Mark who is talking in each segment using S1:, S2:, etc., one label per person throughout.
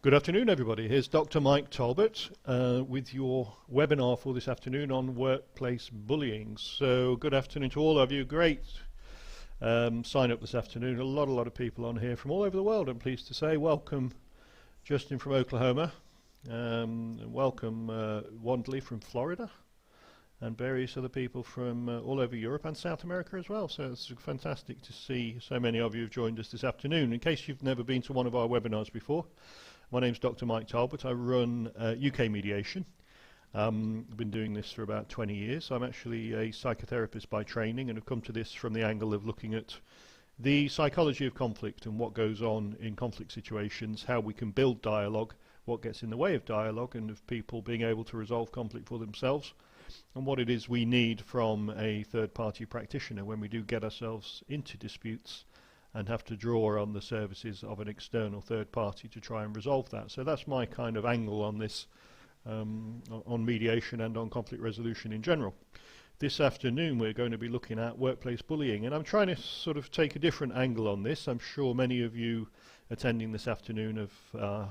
S1: Good afternoon, everybody. Here's Dr. Mike Talbot with your webinar for this afternoon on workplace bullying. So good afternoon to all of you. Great sign up this afternoon. A lot of people on here from all over the world, I'm pleased to say. Welcome Justin from Oklahoma, welcome Wandley from Florida, and various other people from all over Europe and South America as well. So it's fantastic to see so many of you have joined us this afternoon. In case you've never been to one of our webinars before, my name's Dr. Mike Talbot. I run UK Mediation. I've been doing this for about 20 years. I'm actually a psychotherapist by training and have come to this from the angle of looking at the psychology of conflict and what goes on in conflict situations, how we can build dialogue, what gets in the way of dialogue and of people being able to resolve conflict for themselves, and what it is we need from a third-party practitioner when we do get ourselves into disputes and have to draw on the services of an external third party to try and resolve that. So that's my kind of angle on this, on mediation and on conflict resolution in general. This afternoon we're going to be looking at workplace bullying, and I'm trying to sort of take a different angle on this. I'm sure many of you attending this afternoon have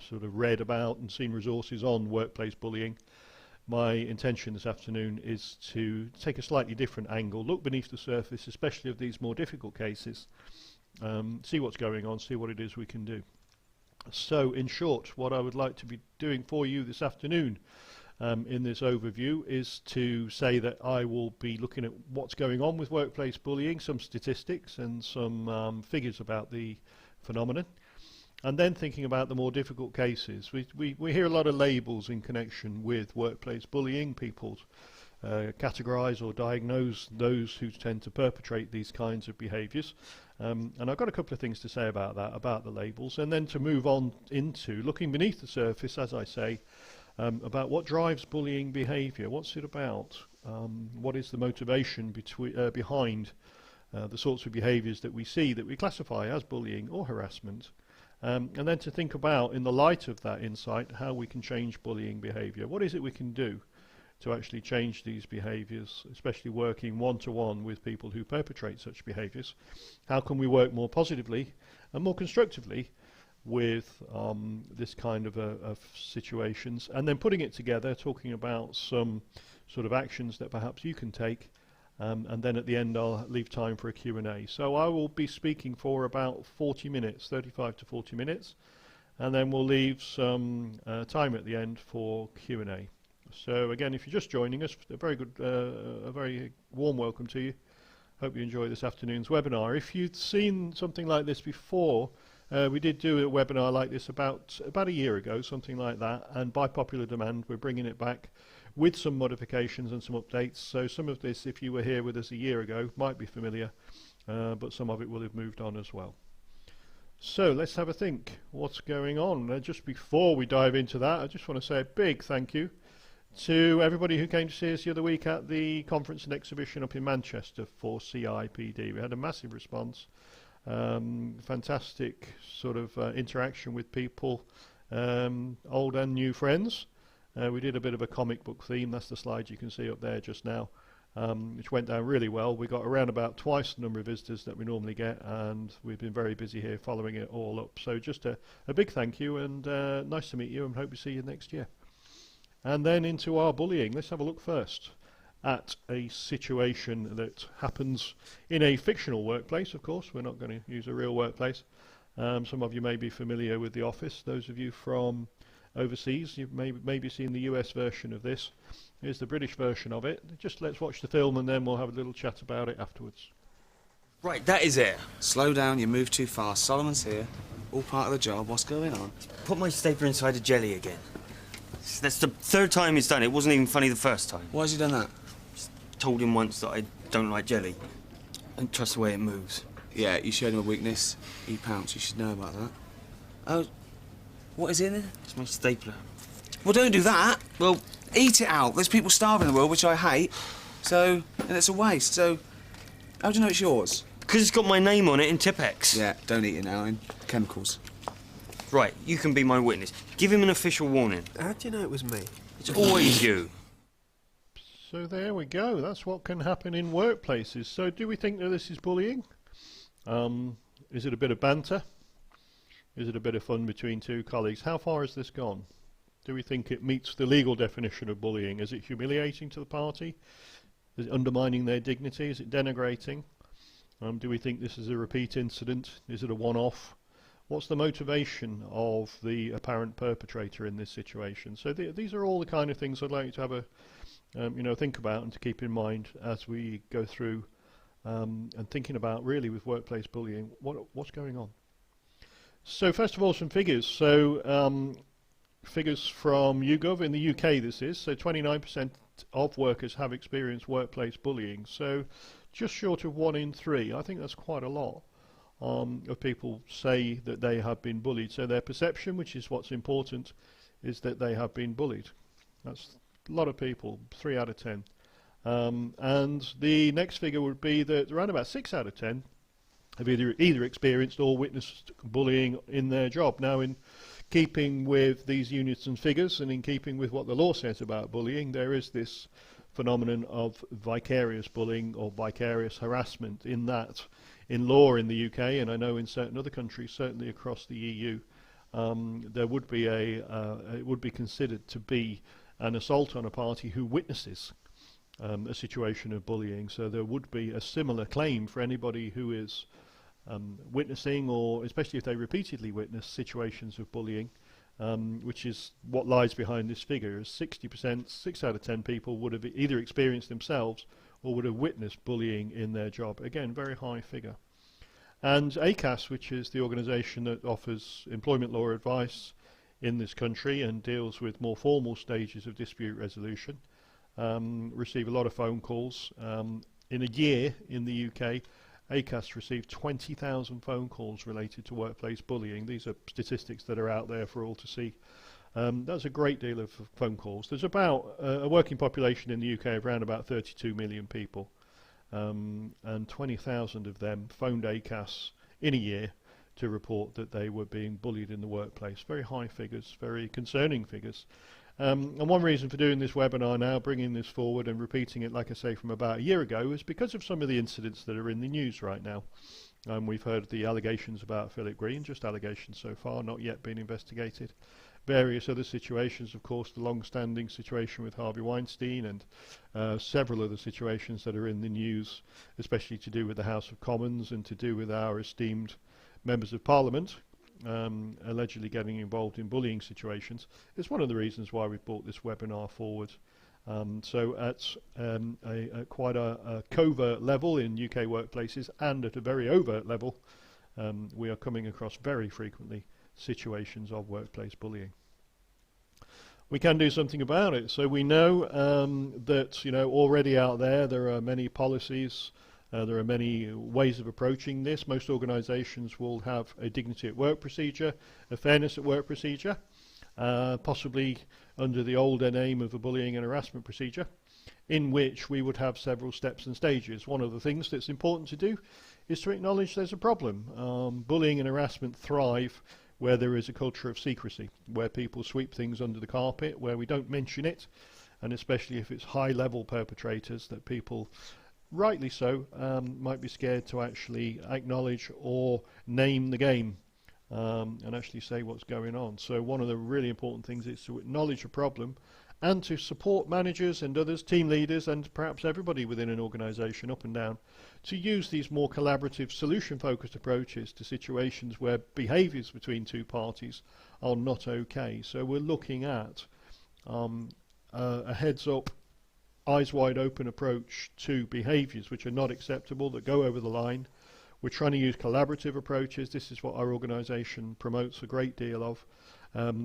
S1: sort of read about and seen resources on workplace bullying. My intention this afternoon is to take a slightly different angle, look beneath the surface, especially of these more difficult cases, see what's going on, see what it is we can do. So in short, what I would like to be doing for you this afternoon in this overview is to say that I will be looking at what's going on with workplace bullying, some statistics and some figures about the phenomenon, and then thinking about the more difficult cases. We hear a lot of labels in connection with workplace bullying. People categorize or diagnose those who tend to perpetrate these kinds of behaviors. And I've got a couple of things to say about that, about the labels, and then to move on into looking beneath the surface, as I say, about what drives bullying behavior. What's it about? What is the motivation behind the sorts of behaviors that we see that we classify as bullying or harassment? And then to think about, in the light of that insight, how we can change bullying behavior. What is it we can do to actually change these behaviors, especially working one-to-one with people who perpetrate such behaviors? How can we work more positively and more constructively with this kind of situations? And then putting it together, talking about some sort of actions that perhaps you can take. And then at the end I'll leave time for a Q&A. So I will be speaking for about 40 minutes, 35 to 40 minutes, and then we'll leave some time at the end for Q&A. So again, if you're just joining us, a very warm welcome to you. Hope you enjoy this afternoon's webinar. If you've seen something like this before, we did do a webinar like this about a year ago, something like that, and by popular demand we're bringing it back with some modifications and some updates. So some of this, if you were here with us a year ago, might be familiar, but some of it will have moved on as well. So let's have a think. What's going on? Just before we dive into that, I just want to say a big thank you to everybody who came to see us the other week at the conference and exhibition up in Manchester for CIPD. We had a massive response, fantastic sort of interaction with people, old and new friends. We did a bit of a comic book theme. That's the slide you can see up there just now, which went down really well. We got around about twice the number of visitors that we normally get, and we've been very busy here following it all up. So just a big thank you, and nice to meet you, and hope to see you next year. And then into our bullying. Let's have a look first at a situation that happens in a fictional workplace. Of course, we're not going to use a real workplace. Some of you may be familiar with The Office. Those of you from overseas, you've maybe seen the US version of this. Here's the British version of it. Just let's watch the film and then we'll have a little chat about it afterwards.
S2: Right, that is it.
S3: Slow down, you move too fast. Solomon's here. All part of the job. What's going on?
S2: Put my stapler inside a jelly again. That's the third time he's done it. It wasn't even funny the first time.
S3: Why has he done that?
S2: Just told him once that I don't like jelly. I don't trust the way it moves.
S3: Yeah, you showed him a weakness. He pounced. You should know about that. Oh, what is in there?
S2: It's my stapler.
S3: Well, don't do that. Well, eat it out. There's people starving in the world, which I hate. So, and it's a waste. So, how do you know it's yours?
S2: Because it's got my name on it in Tipex.
S3: Yeah, don't eat it now. In chemicals.
S2: Right, you can be my witness. Give him an official warning.
S4: How do you know it was me?
S2: It's always you.
S1: So there we go. That's what can happen in workplaces. So do we think that this is bullying? Is it a bit of banter? Is it a bit of fun between two colleagues? How far has this gone? Do we think it meets the legal definition of bullying? Is it humiliating to the party? Is it undermining their dignity? Is it denigrating? Do we think this is a repeat incident? Is it a one-off? What's the motivation of the apparent perpetrator in this situation? So these are all the kind of things I'd like you to have a think about and to keep in mind as we go through and thinking about really with workplace bullying what's going on. So first of all, some figures. So figures from YouGov in the UK. This is so 29% of workers have experienced workplace bullying. So just short of 1 in 3. I think that's quite a lot. Of people say that they have been bullied. So their perception, which is what's important, is that they have been bullied. That's a lot of people, 3 out of 10. And the next figure would be that around about 6 out of 10 have either experienced or witnessed bullying in their job. Now, in keeping with these units and figures and in keeping with what the law says about bullying, there is this phenomenon of vicarious bullying or vicarious harassment in that in law in the UK, and I know in certain other countries, certainly across the EU, there would be it would be considered to be an assault on a party who witnesses a situation of bullying. So there would be a similar claim for anybody who is witnessing, or especially if they repeatedly witness situations of bullying, which is what lies behind this figure. Is 60%, 6 out of 10 people would have either experienced themselves or would have witnessed bullying in their job. Again, very high figure. And ACAS, which is the organisation that offers employment law advice in this country and deals with more formal stages of dispute resolution, receive a lot of phone calls. In a year in the UK, ACAS received 20,000 phone calls related to workplace bullying. These are statistics that are out there for all to see. That's a great deal of phone calls. There's about a working population in the UK of around about 32 million people, and 20,000 of them phoned ACAS in a year to report that they were being bullied in the workplace. Very high figures, very concerning figures. And one reason for doing this webinar now, bringing this forward and repeating it, like I say, from about a year ago, is because of some of the incidents that are in the news right now. We've heard the allegations about Philip Green, just allegations so far, not yet been investigated. Various other situations, of course, the long-standing situation with Harvey Weinstein and several other situations that are in the news, especially to do with the House of Commons and to do with our esteemed members of Parliament allegedly getting involved in bullying situations. It's one of the reasons why we've brought this webinar forward. So at quite a covert level in UK workplaces and at a very overt level, we are coming across very frequently situations of workplace bullying. We can do something about it. So we know that already out there are many policies, there are many ways of approaching this. Most organisations will have a dignity at work procedure, a fairness at work procedure, possibly under the older name of a bullying and harassment procedure, in which we would have several steps and stages. One of the things that's important to do is to acknowledge there's a problem. Bullying and harassment thrive where there is a culture of secrecy, where people sweep things under the carpet, where we don't mention it, and especially if it's high-level perpetrators that people, rightly so, might be scared to actually acknowledge or name the game and actually say what's going on. So one of the really important things is to acknowledge a problem and to support managers and others, team leaders, and perhaps everybody within an organisation up and down, to use these more collaborative, solution-focused approaches to situations where behaviours between two parties are not okay. So we're looking at a heads-up, eyes-wide-open approach to behaviours which are not acceptable, that go over the line. We're trying to use collaborative approaches. This is what our organisation promotes a great deal of.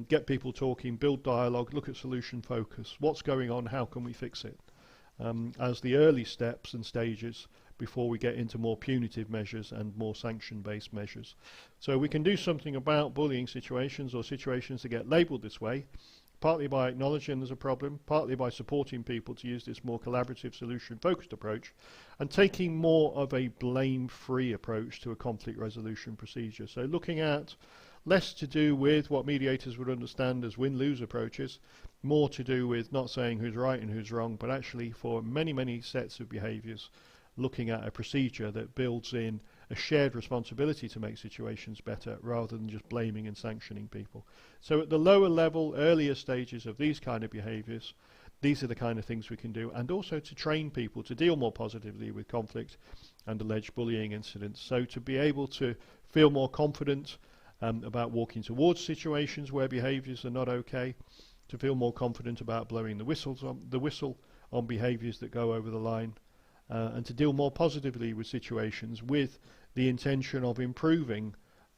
S1: Get people talking, build dialogue, look at solution focus. What's going on? How can we fix it? As the early steps and stages before we get into more punitive measures and more sanction-based measures. So we can do something about bullying situations or situations that get labelled this way, partly by acknowledging there's a problem, partly by supporting people to use this more collaborative, solution-focused approach, and taking more of a blame-free approach to a conflict resolution procedure. So looking at less to do with what mediators would understand as win-lose approaches, more to do with not saying who's right and who's wrong, but actually for many, many sets of behaviours, looking at a procedure that builds in a shared responsibility to make situations better rather than just blaming and sanctioning people. So at the lower level, earlier stages of these kind of behaviours, these are the kind of things we can do, and also to train people to deal more positively with conflict and alleged bullying incidents. So to be able to feel more confident about walking towards situations where behaviours are not okay, to feel more confident about blowing the whistle on behaviours that go over the line, and to deal more positively with situations with the intention of improving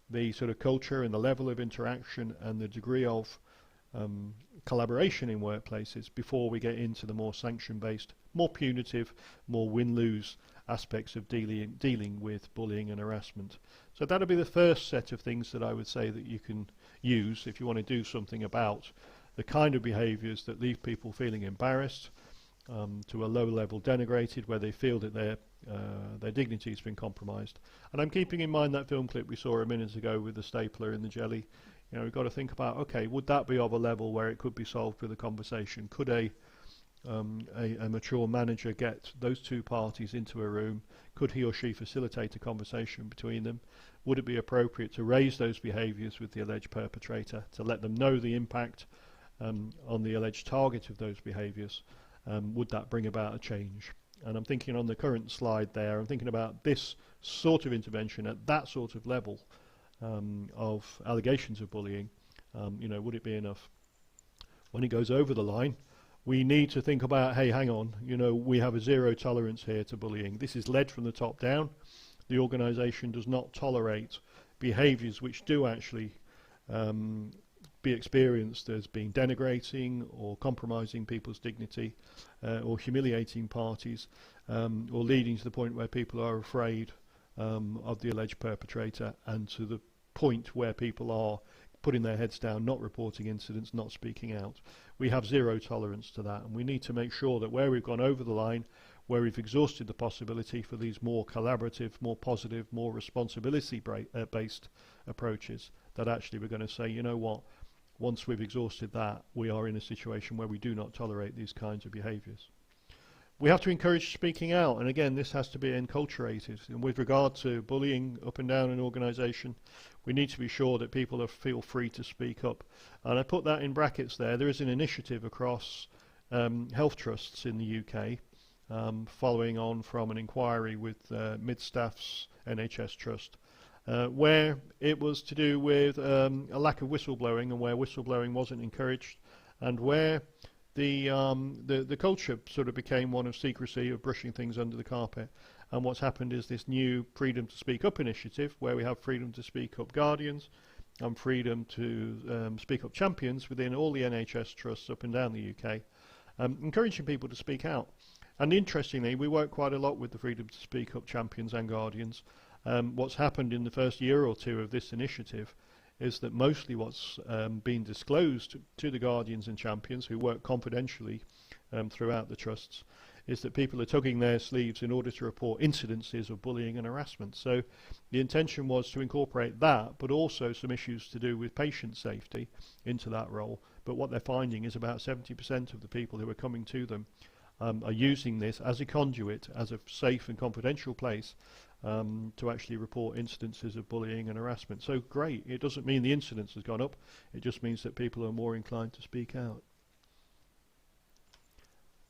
S1: the sort of culture and the level of interaction and the degree of collaboration in workplaces before we get into the more sanction-based, more punitive, more win-lose aspects of dealing with bullying and harassment. So that'll be the first set of things that I would say that you can use if you want to do something about the kind of behaviours that leave people feeling embarrassed, to a low level denigrated, where they feel that their dignity has been compromised. And I'm keeping in mind that film clip we saw a minute ago with the stapler and the jelly. You know, we've got to think about, okay, would that be of a level where it could be solved with a conversation? Could a mature manager get those two parties into a room? Could he or she facilitate a conversation between them? Would it be appropriate to raise those behaviours with the alleged perpetrator, to let them know the impact on the alleged target of those behaviours? Would that bring about a change? And I'm thinking on the current slide there, I'm thinking about this sort of intervention at that sort of level of allegations of bullying. You know, would it be enough? When it goes over the line, we need to think about, hey, hang on, you know, we have a zero tolerance here to bullying. This is led from the top down. The organisation does not tolerate behaviours which do actually be experienced as being denigrating or compromising people's dignity, or humiliating parties, or leading to the point where people are afraid of the alleged perpetrator, and to the point where people are putting their heads down, not reporting incidents, not speaking out. We have zero tolerance to that, and we need to make sure that where we've gone over the line, where we've exhausted the possibility for these more collaborative, more positive, more responsibility-based approaches, that actually we're going to say, you know what, once we've exhausted that, we are in a situation where we do not tolerate these kinds of behaviours. We have to encourage speaking out, and again, this has to be enculturated. And with regard to bullying up and down an organisation, we need to be sure that people feel free to speak up. And I put that in brackets there. There is an initiative across health trusts in the UK, following on from an inquiry with Midstaff's NHS Trust, where it was to do with a lack of whistleblowing, and where whistleblowing wasn't encouraged, and where the culture sort of became one of secrecy, of brushing things under the carpet. And what's happened is this new Freedom to Speak Up initiative, where we have Freedom to Speak Up Guardians and Freedom to Speak Up Champions within all the NHS trusts up and down the UK, encouraging people to speak out. And interestingly, we work quite a lot with the Freedom to Speak Up Champions and Guardians. What's happened in the first year or two of this initiative is that mostly what's been disclosed to the Guardians and Champions, who work confidentially throughout the trusts, is that people are tugging their sleeves in order to report incidences of bullying and harassment. So the intention was to incorporate that, but also some issues to do with patient safety into that role. But what they're finding is about 70% of the people who are coming to them are using this as a conduit, as a safe and confidential place to actually report instances of bullying and harassment. So great, it doesn't mean the incidence has gone up, it just means that people are more inclined to speak out.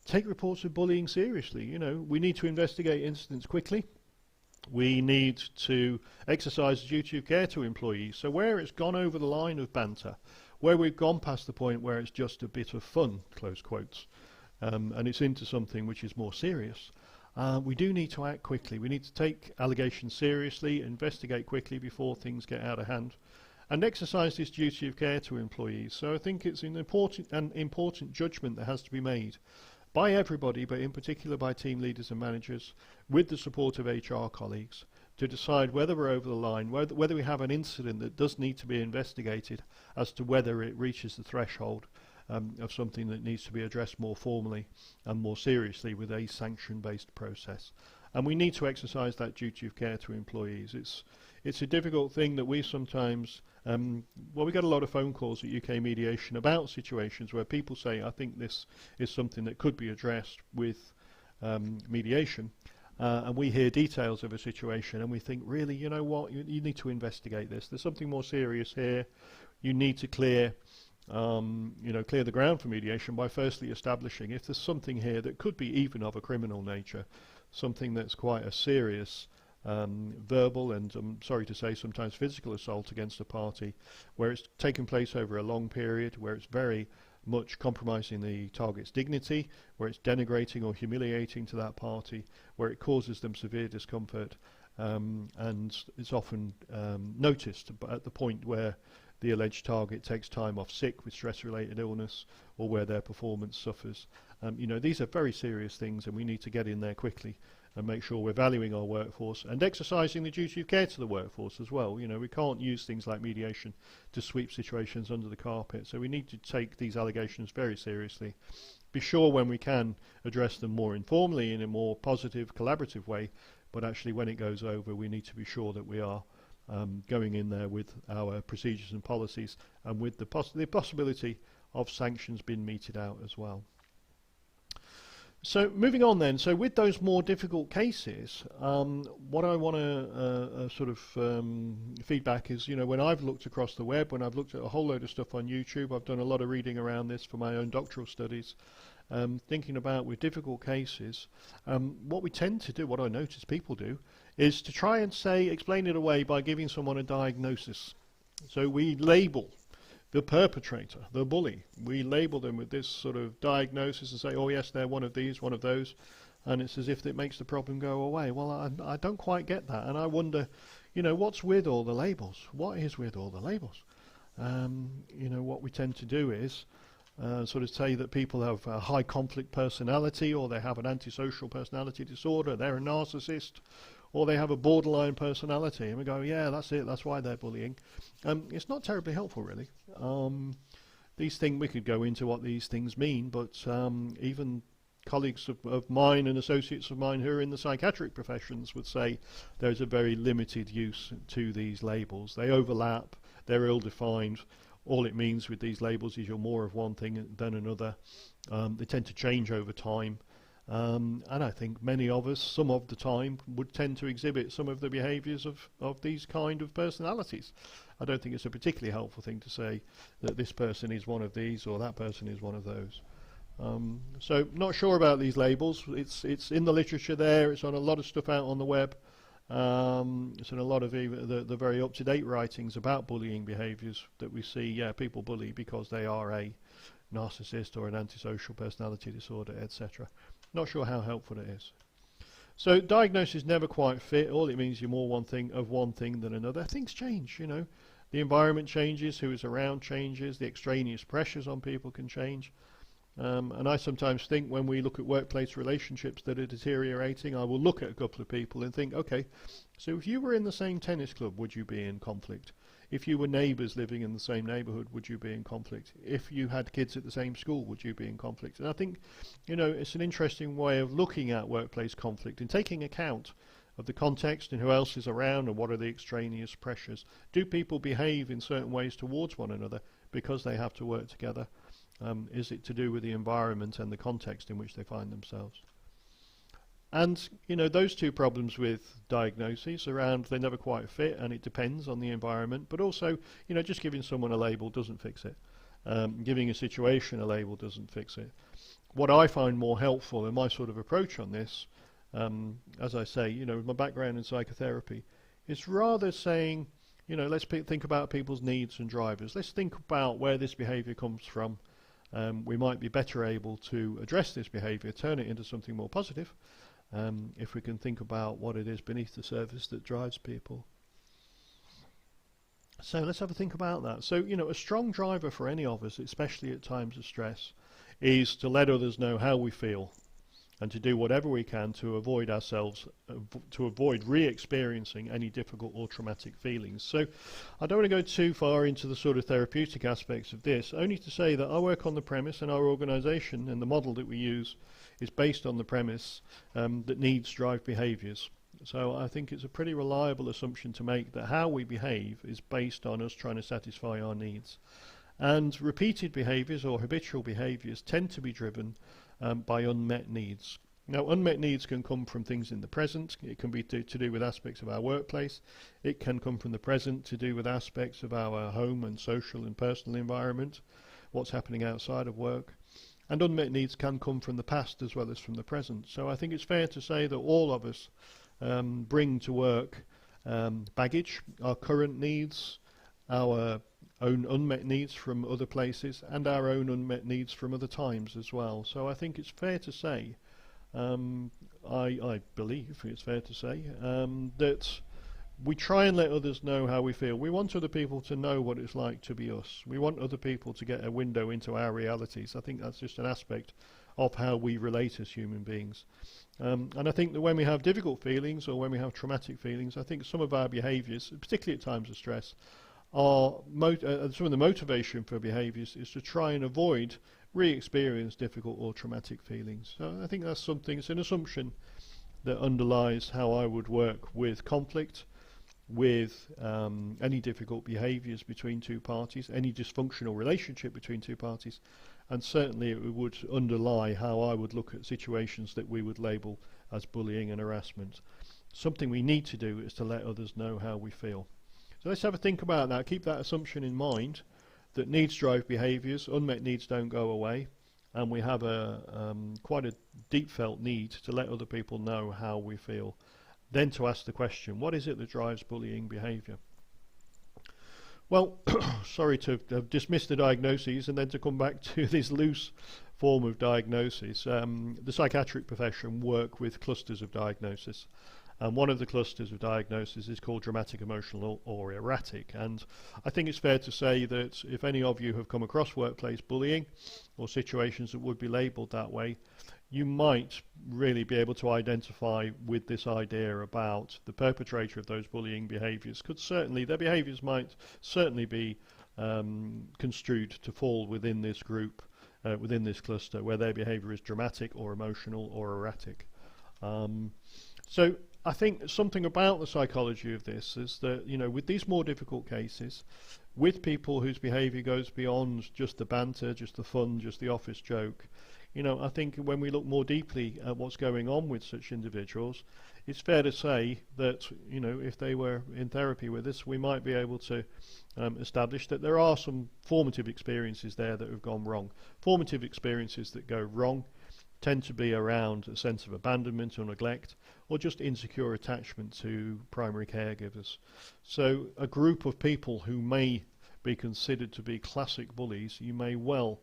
S1: Take reports of bullying seriously. You know, we need to investigate incidents quickly. We need to exercise a duty of care to employees. So where it's gone over the line of banter, where we've gone past the point where it's just a bit of fun, close quotes, and it's into something which is more serious, we do need to act quickly. We need to take allegations seriously, investigate quickly before things get out of hand, and exercise this duty of care to employees. So I think it's an important judgment that has to be made by everybody, but in particular by team leaders and managers, with the support of HR colleagues, to decide whether we're over the line, whether we have an incident that does need to be investigated as to whether it reaches the threshold of something that needs to be addressed more formally and more seriously with a sanction-based process. And we need to exercise that duty of care to employees. It's a difficult thing that we sometimes, well, we get a lot of phone calls at UK Mediation about situations where people say, I think this is something that could be addressed with mediation. and we hear details of a situation and we think, really, you know what, you need to investigate this. There's something more serious here. You need to clear the ground for mediation by firstly establishing if there's something here that could be even of a criminal nature, something that's quite a serious verbal and, I'm sorry to say, sometimes physical assault against a party, where it's taken place over a long period, where it's very much compromising the target's dignity, where it's denigrating or humiliating to that party, where it causes them severe discomfort, and it's often noticed at the point where the alleged target takes time off sick with stress-related illness, or where their performance suffers. These are very serious things, and we need to get in there quickly and make sure we're valuing our workforce and exercising the duty of care to the workforce as well. We can't use things like mediation to sweep situations under the carpet, so we need to take these allegations very seriously. Be sure when we can address them more informally in a more positive, collaborative way, but actually when it goes over, we need to be sure that we are going in there with our procedures and policies, and with the possibility of sanctions being meted out as well. So moving on then, so with those more difficult cases, what I want to feedback is, when I've looked across the web, when I've looked at a whole load of stuff on YouTube, I've done a lot of reading around this for my own doctoral studies, thinking about with difficult cases, what we tend to do, what I notice people do, is to try and explain it away by giving someone a diagnosis. So we label the perpetrator, the bully, we label them with this sort of diagnosis and say, oh yes, they're one of these, one of those, and it's as if it makes the problem go away. Well, I don't quite get that, and I wonder, what's with all the labels? What is with all the labels? What we tend to do is say that people have a high conflict personality, or they have an antisocial personality disorder, they're a narcissist, or they have a borderline personality, and we go, yeah, that's it, that's why they're bullying. It's not terribly helpful, really. These things, we could go into what these things mean, but even colleagues of mine and associates of mine who are in the psychiatric professions would say there's a very limited use to these labels. They overlap, they're ill-defined. All it means with these labels is you're more of one thing than another. They tend to change over time. And I think many of us, some of the time, would tend to exhibit some of the behaviours of these kind of personalities. I don't think it's a particularly helpful thing to say that this person is one of these or that person is one of those. So not sure about these labels. It's in the literature there. It's on a lot of stuff out on the web. It's in a lot of the very up-to-date writings about bullying behaviours that we see. Yeah, people bully because they are a narcissist or an antisocial personality disorder, etc. Not sure how helpful it is. So diagnosis never quite fit. All it means you're more one thing than another. Things change, The environment changes, who is around changes, the extraneous pressures on people can change. And I sometimes think when we look at workplace relationships that are deteriorating, I will look at a couple of people and think, okay, so if you were in the same tennis club, would you be in conflict? If you were neighbours living in the same neighbourhood, would you be in conflict? If you had kids at the same school, would you be in conflict? And I think, it's an interesting way of looking at workplace conflict and taking account of the context and who else is around and what are the extraneous pressures. Do people behave in certain ways towards one another because they have to work together? Is it to do with the environment and the context in which they find themselves? And, those two problems with diagnoses around they never quite fit and it depends on the environment, but also, just giving someone a label doesn't fix it. Giving a situation a label doesn't fix it. What I find more helpful in my sort of approach on this, as I say, with my background in psychotherapy, is rather saying, let's think about people's needs and drivers. Let's think about where this behaviour comes from. We might be better able to address this behaviour, turn it into something more positive, if we can think about what it is beneath the surface that drives people. So let's have a think about that. So, a strong driver for any of us, especially at times of stress, is to let others know how we feel and to do whatever we can to avoid re-experiencing any difficult or traumatic feelings. So I don't want to go too far into the sort of therapeutic aspects of this, only to say that I work on the premise, and our organisation and the model that we use is based on the premise that needs drive behaviours. So I think it's a pretty reliable assumption to make that how we behave is based on us trying to satisfy our needs. And repeated behaviours or habitual behaviours tend to be driven by unmet needs. Now, unmet needs can come from things in the present. It can be to do with aspects of our workplace. It can come from the present to do with aspects of our home and social and personal environment, what's happening outside of work. And unmet needs can come from the past as well as from the present. So I think it's fair to say that all of us bring to work baggage, our current needs, our own unmet needs from other places, and our own unmet needs from other times as well. So I think it's fair to say, I believe it's fair to say, that we try and let others know how we feel. We want other people to know what it's like to be us. We want other people to get a window into our realities. I think that's just an aspect of how we relate as human beings. And I think that when we have difficult feelings or when we have traumatic feelings, I think some of our behaviours, particularly at times of stress, are some of the motivation for behaviours is to try and avoid re-experience difficult or traumatic feelings. So I think that's something, it's an assumption that underlies how I would work with conflict, with any difficult behaviours between two parties, any dysfunctional relationship between two parties, and certainly it would underlie how I would look at situations that we would label as bullying and harassment. Something we need to do is to let others know how we feel. So let's have a think about that. Keep that assumption in mind, that needs drive behaviours, unmet needs don't go away, and we have quite a deep felt need to let other people know how we feel. Then to ask the question, what is it that drives bullying behaviour? Well, sorry to have dismissed the diagnoses and then to come back to this loose form of diagnosis. The psychiatric profession work with clusters of diagnosis. And one of the clusters of diagnosis is called dramatic, emotional or erratic. And I think it's fair to say that if any of you have come across workplace bullying or situations that would be labelled that way, you might really be able to identify with this idea about the perpetrator of those bullying behaviours. Their behaviours might certainly be construed to fall within this group, within this cluster, where their behaviour is dramatic or emotional or erratic. So I think something about the psychology of this is that, with these more difficult cases, with people whose behaviour goes beyond just the banter, just the fun, just the office joke, I think when we look more deeply at what's going on with such individuals, it's fair to say that, if they were in therapy with us, we might be able to establish that there are some formative experiences there that have gone wrong. Formative experiences that go wrong tend to be around a sense of abandonment or neglect, or just insecure attachment to primary caregivers. So a group of people who may be considered to be classic bullies, you may well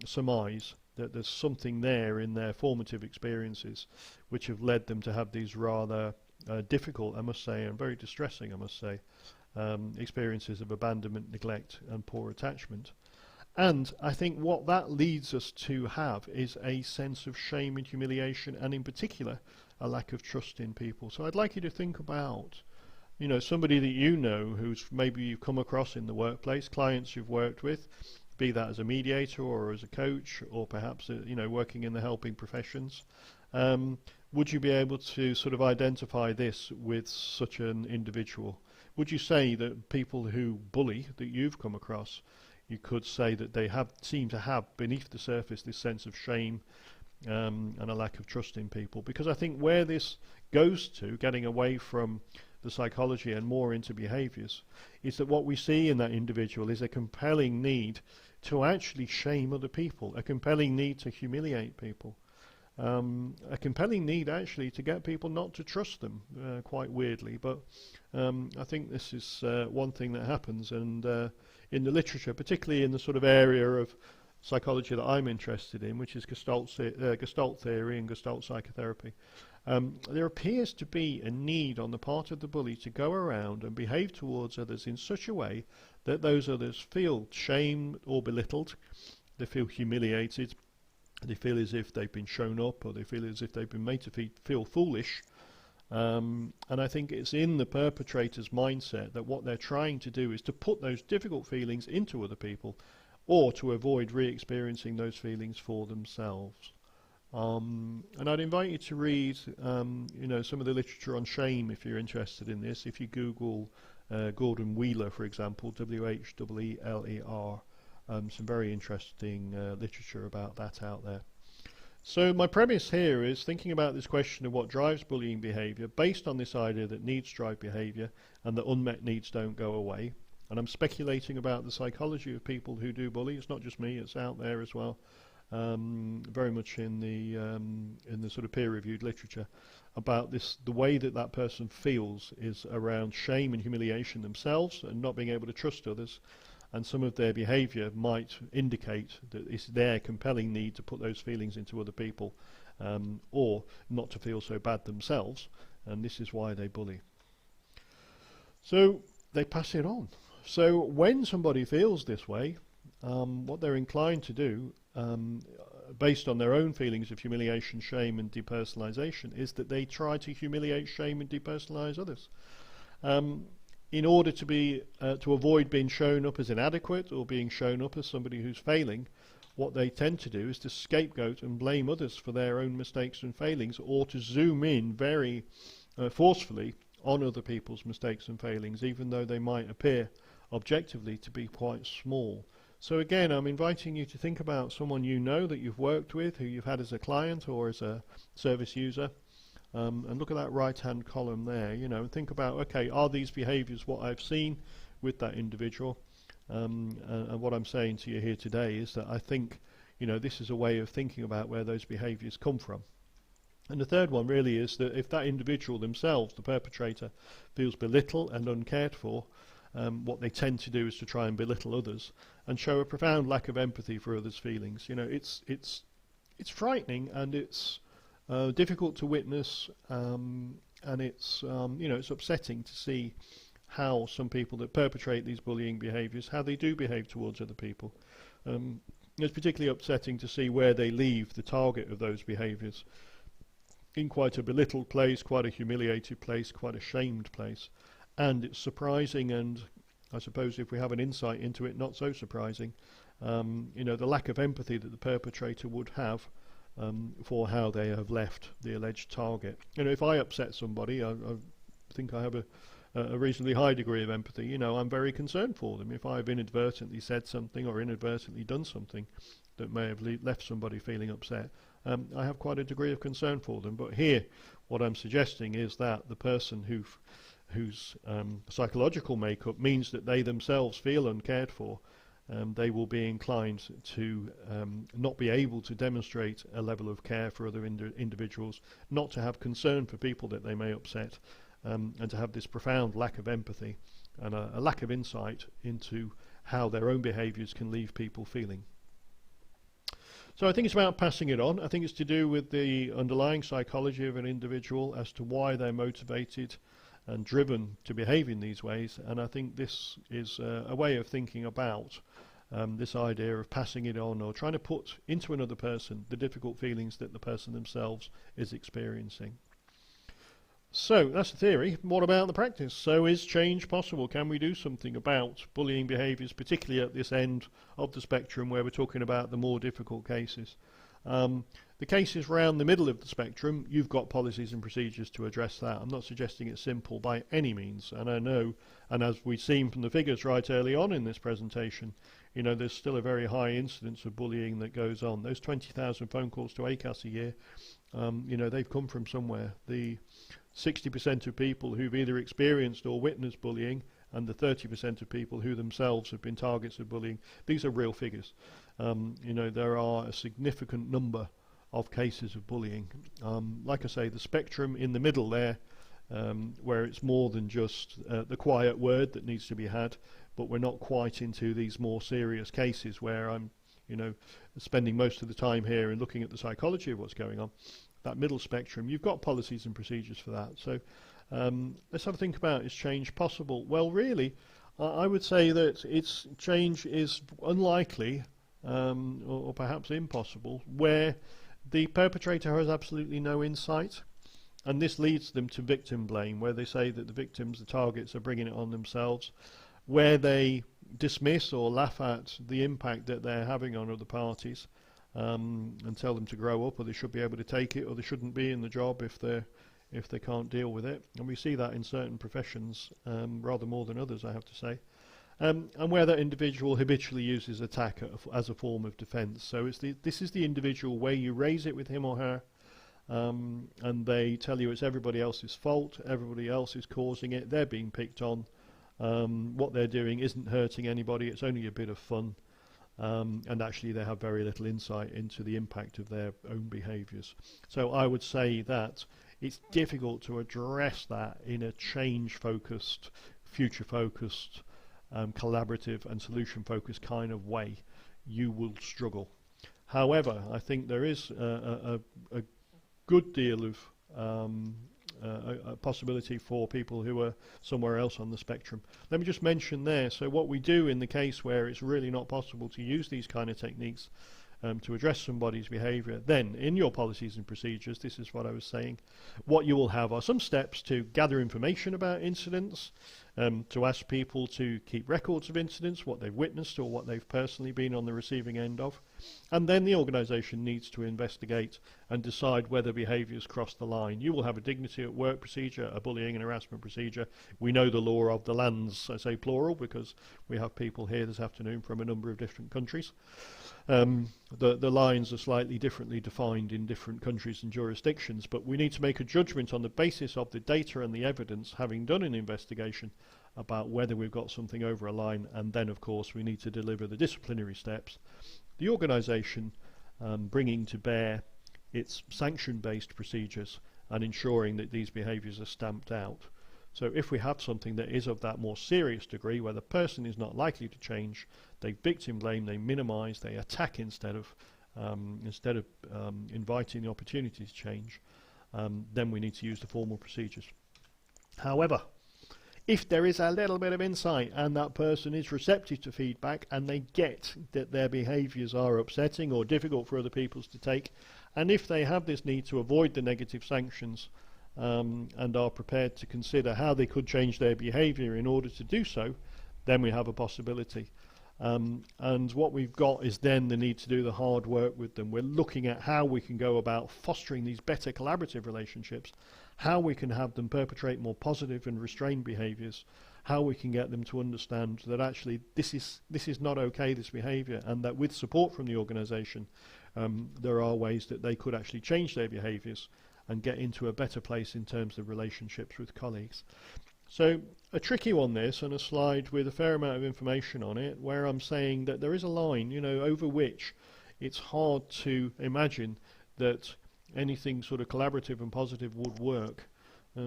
S1: surmise that there's something there in their formative experiences which have led them to have these rather difficult, I must say, and very distressing, I must say, experiences of abandonment, neglect and poor attachment. And I think what that leads us to have is a sense of shame and humiliation, and in particular a lack of trust in people. So I'd like you to think about somebody that who's maybe you've come across in the workplace, clients you've worked with, be that as a mediator or as a coach, or perhaps working in the helping professions. Would you be able to sort of identify this with such an individual? Would you say that people who bully that you've come across, you could say that they seem to have beneath the surface this sense of shame and a lack of trust in people? Because I think where this goes to, getting away from the psychology and more into behaviours, is that what we see in that individual is a compelling need to actually shame other people, a compelling need to humiliate people, a compelling need actually to get people not to trust them, quite weirdly. But I think this is one thing that happens, and in the literature, particularly in the sort of area of psychology that I'm interested in, which is Gestalt theory and Gestalt psychotherapy, there appears to be a need on the part of the bully to go around and behave towards others in such a way that those others feel shamed or belittled, they feel humiliated, they feel as if they've been shown up, or they feel as if they've been made to feel foolish. And I think it's in the perpetrator's mindset that what they're trying to do is to put those difficult feelings into other people, or to avoid re-experiencing those feelings for themselves. And I'd invite you to read some of the literature on shame if you're interested in this. If you Google Gordon Wheeler, for example, Wheeler, some very interesting literature about that out there. So my premise here is thinking about this question of what drives bullying behaviour based on this idea that needs drive behaviour and that unmet needs don't go away. And I'm speculating about the psychology of people who do bully. It's not just me, it's out there as well, very much in the sort of peer-reviewed literature about this. The way that that person feels is around shame and humiliation themselves and not being able to trust others. And some of their behaviour might indicate that it's their compelling need to put those feelings into other people, or not to feel so bad themselves, and this is why they bully. So they pass it on. So when somebody feels this way, what they're inclined to do, based on their own feelings of humiliation, shame and depersonalisation, is that they try to humiliate, shame and depersonalise others. In order to avoid being shown up as inadequate or being shown up as somebody who's failing, what they tend to do is to scapegoat and blame others for their own mistakes and failings, or to zoom in very forcefully on other people's mistakes and failings, even though they might appear objectively to be quite small. So again, I'm inviting you to think about someone you know that you've worked with, who you've had as a client or as a service user, and look at that right-hand column there, and think about, okay, are these behaviours what I've seen with that individual? And what I'm saying to you here today is that I think, this is a way of thinking about where those behaviours come from. And the third one really is that if that individual themselves, the perpetrator, feels belittled and uncared for, what they tend to do is to try and belittle others and show a profound lack of empathy for others' feelings. It's frightening, and it's difficult to witness, and it's it's upsetting to see how some people that perpetrate these bullying behaviours, how they do behave towards other people. It's particularly upsetting to see where they leave the target of those behaviours, in quite a belittled place, quite a humiliated place, quite a shamed place. And it's surprising, and I suppose if we have an insight into it, not so surprising, the lack of empathy that the perpetrator would have for how they have left the alleged target. If I upset somebody, I think I have a reasonably high degree of empathy. I'm very concerned for them. If I've inadvertently said something or inadvertently done something that may have left somebody feeling upset, I have quite a degree of concern for them. But here, what I'm suggesting is that the person whose psychological makeup means that they themselves feel uncared for, they will be inclined to not be able to demonstrate a level of care for other individuals, not to have concern for people that they may upset, and to have this profound lack of empathy and a lack of insight into how their own behaviours can leave people feeling. So I think it's about passing it on. I think it's to do with the underlying psychology of an individual as to why they're motivated and driven to behave in these ways, and I think this is a way of thinking about this idea of passing it on, or trying to put into another person the difficult feelings that the person themselves is experiencing. So that's the theory. What about the practice? So is change possible? Can we do something about bullying behaviours, particularly at this end of the spectrum where we're talking about the more difficult cases? The cases around the middle of the spectrum, you've got policies and procedures to address that. I'm not suggesting it's simple by any means, and I know, and as we've seen from the figures right early on in this presentation, there's still a very high incidence of bullying that goes on. Those 20,000 phone calls to ACAS a year, they've come from somewhere. The 60% of people who've either experienced or witnessed bullying, and the 30% of people who themselves have been targets of bullying, these are real figures. There are a significant number of cases of bullying. Like I say, the spectrum in the middle there, where it's more than just the quiet word that needs to be had, but we're not quite into these more serious cases where I'm spending most of the time here and looking at the psychology of what's going on. That middle spectrum, you've got policies and procedures for that. So let's have a think about, is change possible? Well, really, I would say that change is unlikely, or perhaps impossible, where the perpetrator has absolutely no insight, and this leads them to victim blame, where they say that the victims, the targets, are bringing it on themselves, where they dismiss or laugh at the impact that they're having on other parties, and tell them to grow up, or they should be able to take it, or they shouldn't be in the job if they can't deal with it. And we see that in certain professions rather more than others, I have to say. and where that individual habitually uses attack as a form of defence. So this is the individual where you raise it with him or her, and they tell you it's everybody else's fault, everybody else is causing it, they're being picked on, what they're doing isn't hurting anybody, it's only a bit of fun, and actually they have very little insight into the impact of their own behaviours. So I would say that it's difficult to address that in a change-focused, future-focused, collaborative and solution-focused kind of way. You will struggle. However, I think there is a good deal of a possibility for people who are somewhere else on the spectrum. Let me just mention there, so what we do in the case where it's really not possible to use these kind of techniques to address somebody's behaviour, then in your policies and procedures, this is what I was saying, what you will have are some steps to gather information about incidents, to ask people to keep records of incidents, what they've witnessed or what they've personally been on the receiving end of, and then the organisation needs to investigate and decide whether behaviours cross the line. You will have a dignity at work procedure, a bullying and harassment procedure. We know the law of the lands, I say plural because we have people here this afternoon from a number of different countries. The lines are slightly differently defined in different countries and jurisdictions, but we need to make a judgment on the basis of the data and the evidence, having done an investigation, about whether we've got something over a line, and then of course we need to deliver the disciplinary steps. The organisation bringing to bear its sanction-based procedures and ensuring that these behaviours are stamped out. So if we have something that is of that more serious degree, where the person is not likely to change, they victim blame, they minimise, they attack instead of inviting the opportunity to change, then we need to use the formal procedures. However, if there is a little bit of insight and that person is receptive to feedback and they get that their behaviours are upsetting or difficult for other people to take, and if they have this need to avoid the negative sanctions and are prepared to consider how they could change their behaviour in order to do so, then we have a possibility. And what we've got is then the need to do the hard work with them. We're looking at how we can go about fostering these better collaborative relationships, how we can have them perpetrate more positive and restrained behaviours, how we can get them to understand that actually this is not okay, this behaviour, and that with support from the organisation there are ways that they could actually change their behaviours and get into a better place in terms of relationships with colleagues. So a tricky one this, and a slide with a fair amount of information on it, where I'm saying that there is a line, you know, over which it's hard to imagine that anything sort of collaborative and positive would work.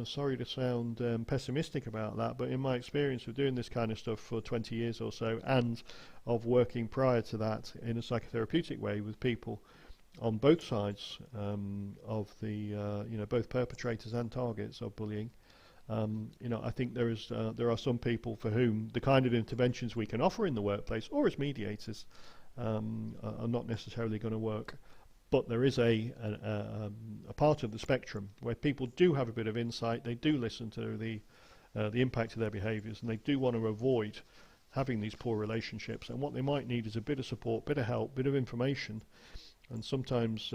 S1: Sorry to sound pessimistic about that, but in my experience of doing this kind of stuff for 20 years or so, and of working prior to that in a psychotherapeutic way with people on both sides of the, you know, both perpetrators and targets of bullying, you know, I think there are some people for whom the kind of interventions we can offer in the workplace or as mediators are not necessarily going to work. But there is a part of the spectrum where people do have a bit of insight, they do listen to the impact of their behaviours, and they do want to avoid having these poor relationships. And what they might need is a bit of support, bit of help, bit of information, and sometimes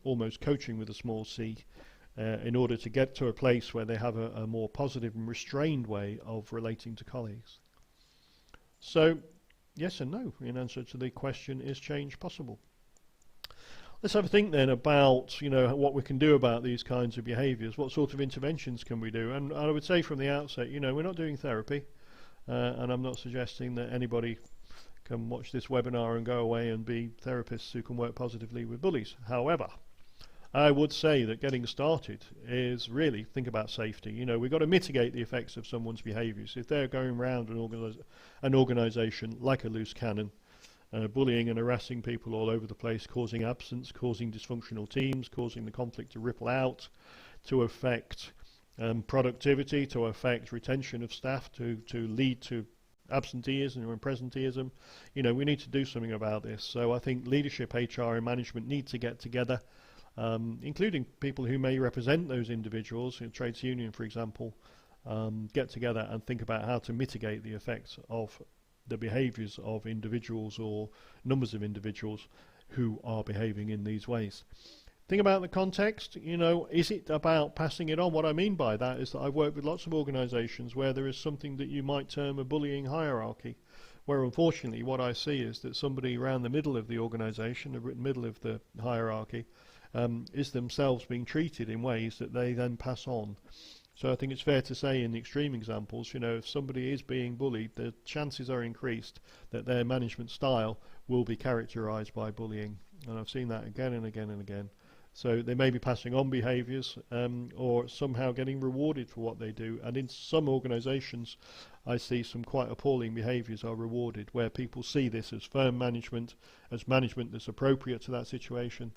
S1: almost coaching with a small c, in order to get to a place where they have a more positive and restrained way of relating to colleagues. So, yes and no, in answer to the question, is change possible? Let's have a think then about, you know, what we can do about these kinds of behaviours. What sort of interventions can we do? And I would say from the outset, you know, we're not doing therapy, and I'm not suggesting that anybody can watch this webinar and go away and be therapists who can work positively with bullies. However, I would say that getting started is really think about safety. You know, we've got to mitigate the effects of someone's behaviours. If they're going around an organisation like a loose cannon, bullying and harassing people all over the place, causing absence, causing dysfunctional teams, causing the conflict to ripple out, to affect productivity, to affect retention of staff, to lead to absenteeism and presenteeism. You know, we need to do something about this. So I think leadership, HR and management need to get together, including people who may represent those individuals, in trades union for example, get together and think about how to mitigate the effects of the behaviours of individuals or numbers of individuals who are behaving in these ways. Think about the context. You know, is it about passing it on? What I mean by that is that I've worked with lots of organisations where there is something that you might term a bullying hierarchy, where unfortunately what I see is that somebody around the middle of the organisation, the middle of the hierarchy, is themselves being treated in ways that they then pass on. So I think it's fair to say in the extreme examples, you know, if somebody is being bullied, the chances are increased that their management style will be characterised by bullying. And I've seen that again and again and again. So they may be passing on behaviours or somehow getting rewarded for what they do. And in some organisations, I see some quite appalling behaviours are rewarded, where people see this as firm management, as management that's appropriate to that situation,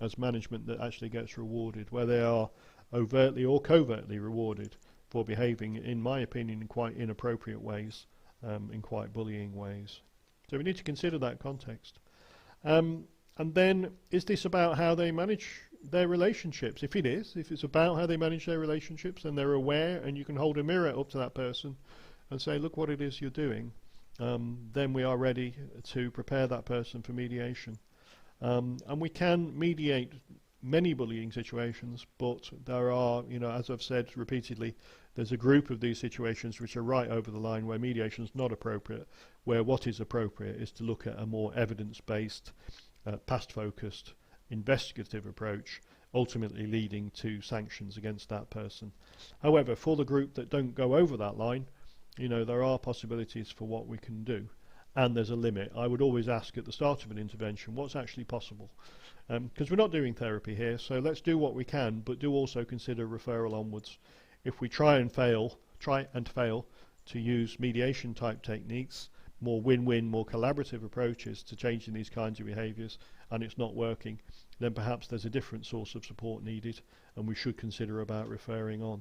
S1: as management that actually gets rewarded, where they are overtly or covertly rewarded for behaving, in my opinion, in quite inappropriate ways, in quite bullying ways. So we need to consider that context. And then, is this about how they manage their relationships? If it is, if it's about how they manage their relationships and they're aware, and you can hold a mirror up to that person and say, look what it is you're doing, then we are ready to prepare that person for mediation. And we can mediate many bullying situations, but there are, you know, as I've said repeatedly, there's a group of these situations which are right over the line where mediation is not appropriate, where what is appropriate is to look at a more evidence-based, past-focused, investigative approach, ultimately leading to sanctions against that person. However, for the group that don't go over that line, you know, there are possibilities for what we can do, and there's a limit. I would always ask at the start of an intervention, what's actually possible? Because we're not doing therapy here, so let's do what we can, but do also consider referral onwards. If we try and fail to use mediation type techniques, more win-win, more collaborative approaches to changing these kinds of behaviours, and it's not working, then perhaps there's a different source of support needed, and we should consider about referring on.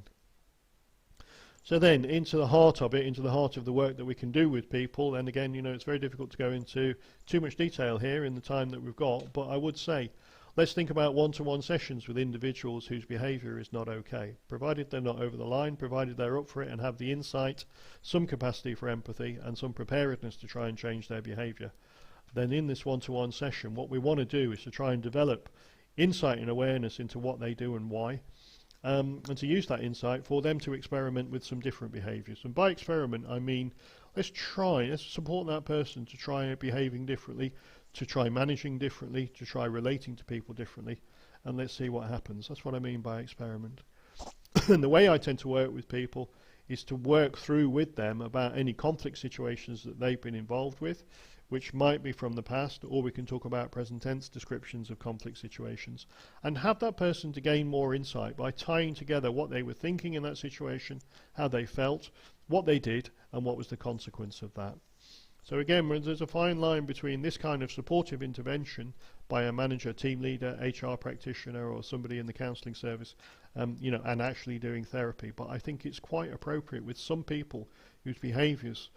S1: So then, into the heart of it, into the heart of the work that we can do with people, and again, you know, it's very difficult to go into too much detail here in the time that we've got, but I would say, let's think about one-to-one sessions with individuals whose behaviour is not okay, provided they're not over the line, provided they're up for it and have the insight, some capacity for empathy, and some preparedness to try and change their behaviour. Then in this one-to-one session, what we want to do is to try and develop insight and awareness into what they do and why, and to use that insight for them to experiment with some different behaviours. And by experiment, I mean, let's support that person to try behaving differently, to try managing differently, to try relating to people differently, and let's see what happens. That's what I mean by experiment. And the way I tend to work with people is to work through with them about any conflict situations that they've been involved with, which might be from the past, or we can talk about present tense descriptions of conflict situations, and have that person to gain more insight by tying together what they were thinking in that situation, how they felt, what they did, and what was the consequence of that. So again, there's a fine line between this kind of supportive intervention by a manager, team leader, HR practitioner, or somebody in the counselling service, you know, and actually doing therapy. But I think it's quite appropriate with some people whose behaviours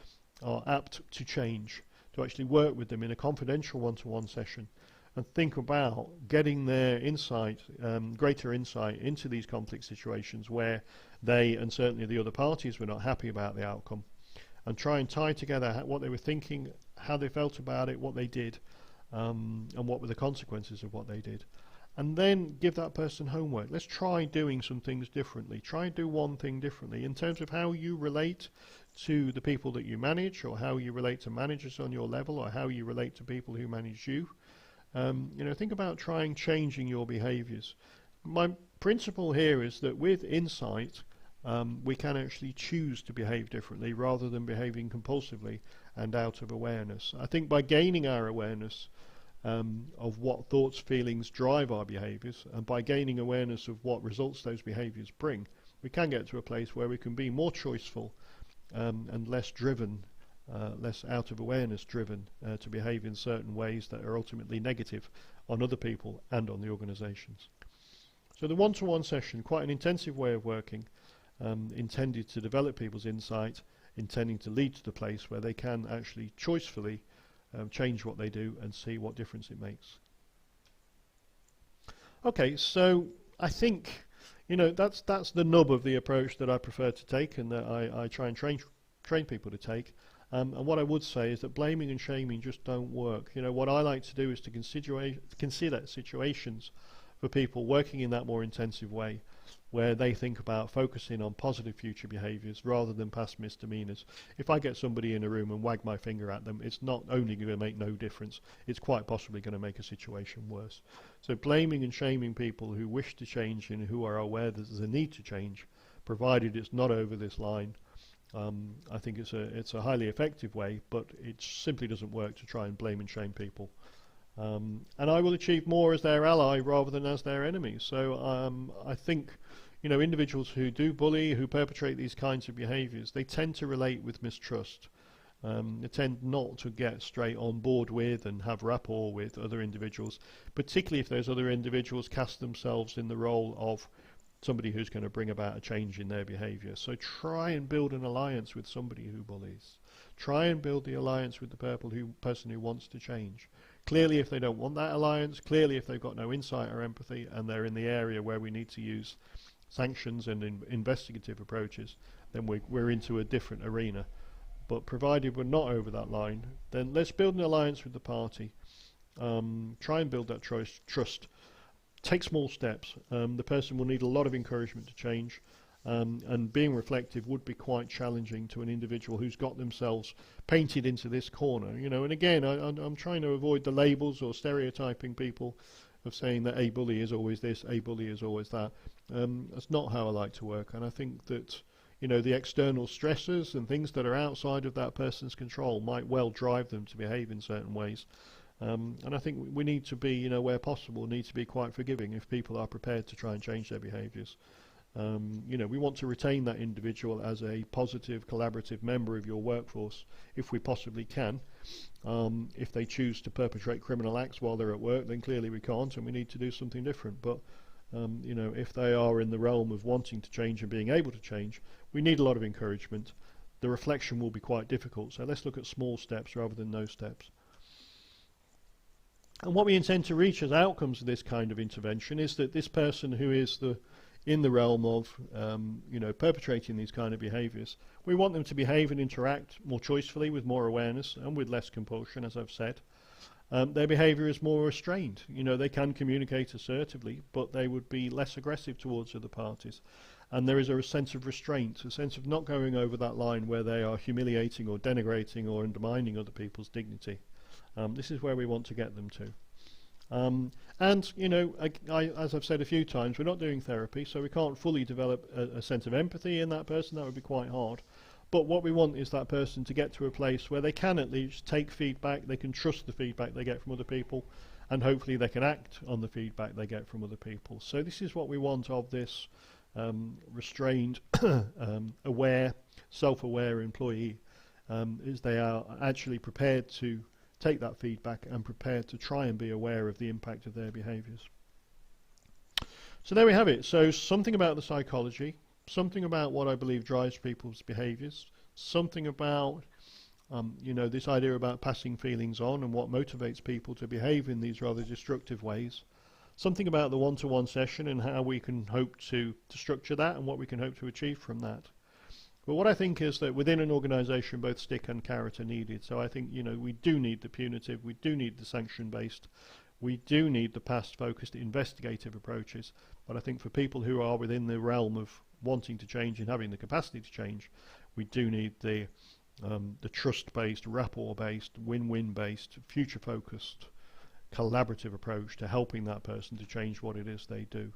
S1: are apt to change, to actually work with them in a confidential one-to-one session and think about getting their insight, greater insight into these conflict situations where they, and certainly the other parties, were not happy about the outcome, and try and tie together what they were thinking, how they felt about it, what they did, and what were the consequences of what they did. And then give that person homework. Let's try doing some things differently. Try and do one thing differently in terms of how you relate to the people that you manage, or how you relate to managers on your level, or how you relate to people who manage you. You know, think about trying changing your behaviours. My principle here is that with insight, we can actually choose to behave differently rather than behaving compulsively and out of awareness. I think by gaining our awareness of what thoughts, feelings drive our behaviours, and by gaining awareness of what results those behaviours bring, we can get to a place where we can be more choiceful and less driven, less out of awareness driven to behave in certain ways that are ultimately negative on other people and on the organisations. So the one-to-one session, quite an intensive way of working, intended to develop people's insight, intending to lead to the place where they can actually choicefully change what they do and see what difference it makes. Okay, so I think, you know, that's the nub of the approach that I prefer to take, and that I try and train people to take. And what I would say is that blaming and shaming just don't work. You know, what I like to do is to consider situations for people working in that more intensive way, where they think about focusing on positive future behaviours rather than past misdemeanours. If I get somebody in a room and wag my finger at them, it's not only going to make no difference, it's quite possibly going to make a situation worse. So blaming and shaming people who wish to change and who are aware that there's a need to change, provided it's not over this line, I think it's a highly effective way, but it simply doesn't work to try and blame and shame people. And I will achieve more as their ally rather than as their enemy. So I think, individuals who do bully, who perpetrate these kinds of behaviours, they tend to relate with mistrust. They tend not to get straight on board with and have rapport with other individuals, particularly if those other individuals cast themselves in the role of somebody who's going to bring about a change in their behaviour. So try and build an alliance with somebody who bullies. Try and build the alliance with the person who wants to change. Clearly, if they don't want that alliance, clearly if they've got no insight or empathy and they're in the area where we need to use sanctions and investigative approaches, then we're into a different arena. But provided we're not over that line, then let's build an alliance with the party. Try and build that trust. Take small steps. The person will need a lot of encouragement to change, and being reflective would be quite challenging to an individual who's got themselves painted into this corner. And again, I'm trying to avoid the labels or stereotyping people of saying that a bully is always this, a bully is always that. That's not how I like to work, and I think that the external stressors and things that are outside of that person's control might well drive them to behave in certain ways. And I think we need to be, where possible, need to be quite forgiving if people are prepared to try and change their behaviours. We want to retain that individual as a positive, collaborative member of your workforce if we possibly can. If they choose to perpetrate criminal acts while they're at work, then clearly we can't, and we need to do something different. But if they are in the realm of wanting to change and being able to change, we need a lot of encouragement. The reflection will be quite difficult, so let's look at small steps rather than no steps. And what we intend to reach as outcomes of this kind of intervention is that this person who is in the realm of perpetrating these kind of behaviours, we want them to behave and interact more choicefully, with more awareness and with less compulsion, as I've said. Their behaviour is more restrained. They can communicate assertively, but they would be less aggressive towards other parties. And there is a sense of restraint, a sense of not going over that line where they are humiliating or denigrating or undermining other people's dignity. This is where we want to get them to. As I've said a few times, we're not doing therapy, so we can't fully develop a sense of empathy in that person. That would be quite hard. But what we want is that person to get to a place where they can at least take feedback, they can trust the feedback they get from other people, and hopefully they can act on the feedback they get from other people. So this is what we want of this restrained, aware, self-aware employee, is they are actually prepared to take that feedback and prepared to try and be aware of the impact of their behaviours. So there we have it. So something about the psychology, something about what I believe drives people's behaviours, something about this idea about passing feelings on and what motivates people to behave in these rather destructive ways, something about the one-to-one session and how we can hope to structure that and what we can hope to achieve from that. But what I think is that within an organisation, both stick and carrot are needed. So I think, we do need the punitive, we do need the sanction-based, we do need the past-focused investigative approaches. But I think for people who are within the realm of wanting to change and having the capacity to change, we do need the trust-based, rapport-based, win-win-based, future-focused, collaborative approach to helping that person to change what it is they do.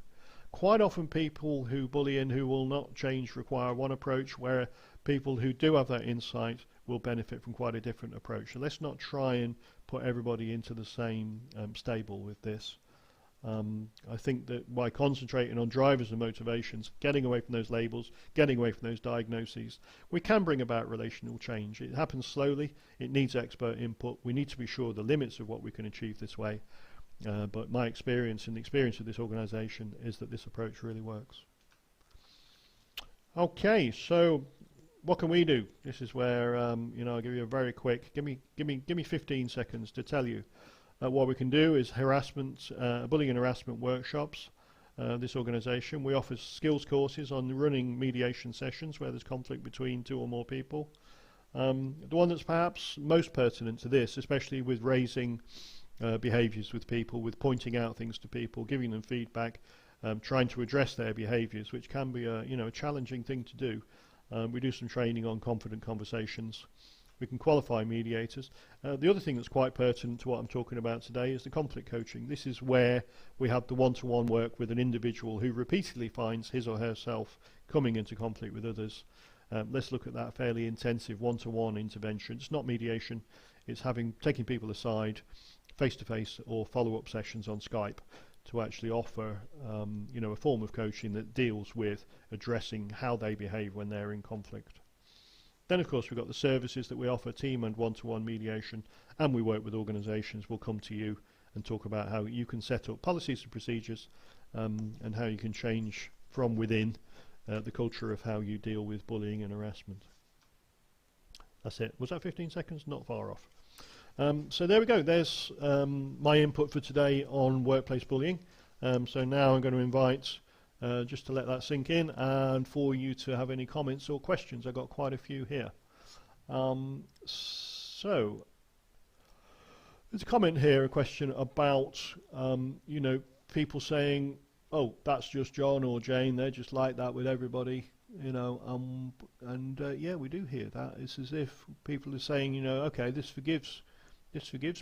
S1: Quite often people who bully and who will not change require one approach, where people who do have that insight will benefit from quite a different approach. So let's not try and put everybody into the same stable with this. I think that by concentrating on drivers and motivations, getting away from those labels, getting away from those diagnoses, we can bring about relational change. It happens slowly, it needs expert input, we need to be sure of the limits of what we can achieve this way. But my experience and the experience of this organisation is that this approach really works. Okay, so what can we do? This is where I'll give you a very quick. Give me 15 seconds to tell you what we can do. Is harassment, bullying and harassment workshops. This organisation, we offer skills courses on running mediation sessions where there's conflict between two or more people. The one that's perhaps most pertinent to this, especially with raising behaviours with people, with pointing out things to people, giving them feedback, trying to address their behaviours, which can be a challenging thing to do. We do some training on confident conversations. We can qualify mediators. The other thing that's quite pertinent to what I'm talking about today is the conflict coaching. This is where we have the one-to-one work with an individual who repeatedly finds his or herself coming into conflict with others. Let's look at that fairly intensive one-to-one intervention. It's not mediation. It's taking people aside, face-to-face or follow-up sessions on Skype to actually offer a form of coaching that deals with addressing how they behave when they're in conflict. Then, of course, we've got the services that we offer, team and one-to-one mediation, and we work with organisations. We'll come to you and talk about how you can set up policies and procedures and how you can change from within the culture of how you deal with bullying and harassment. That's it. Was that 15 seconds? Not far off. So there we go. There's my input for today on workplace bullying. So now I'm going to invite, just to let that sink in, and for you to have any comments or questions. I've got quite a few here. So there's a comment here, a question about, people saying, oh, that's just John or Jane, they're just like that with everybody, yeah, we do hear that. It's as if people are saying, okay, this forgives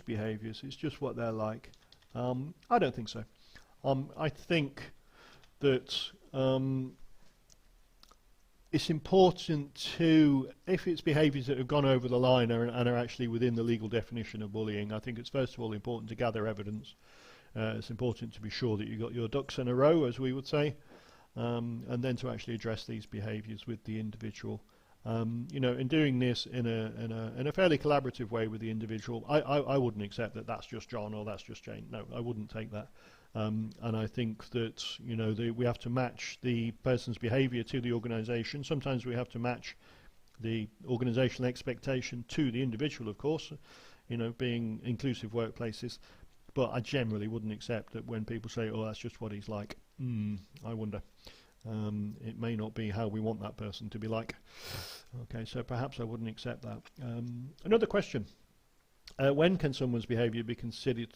S1: behaviours, it's just what they're like. I don't think so. I think that it's important to, if it's behaviours that have gone over the line and are actually within the legal definition of bullying, I think it's first of all important to gather evidence. It's important to be sure that you've got your ducks in a row, as we would say, and then to actually address these behaviours with the individual. In doing this in a fairly collaborative way with the individual, I wouldn't accept that that's just John or that's just Jane. No, I wouldn't take that. And I think that we have to match the person's behaviour to the organisation. Sometimes we have to match the organisational expectation to the individual, of course. Being inclusive workplaces. But I generally wouldn't accept that when people say, oh, that's just what he's like. I wonder. It may not be how we want that person to be like. Okay, so perhaps I wouldn't accept that. Another question. When can someone's behaviour be considered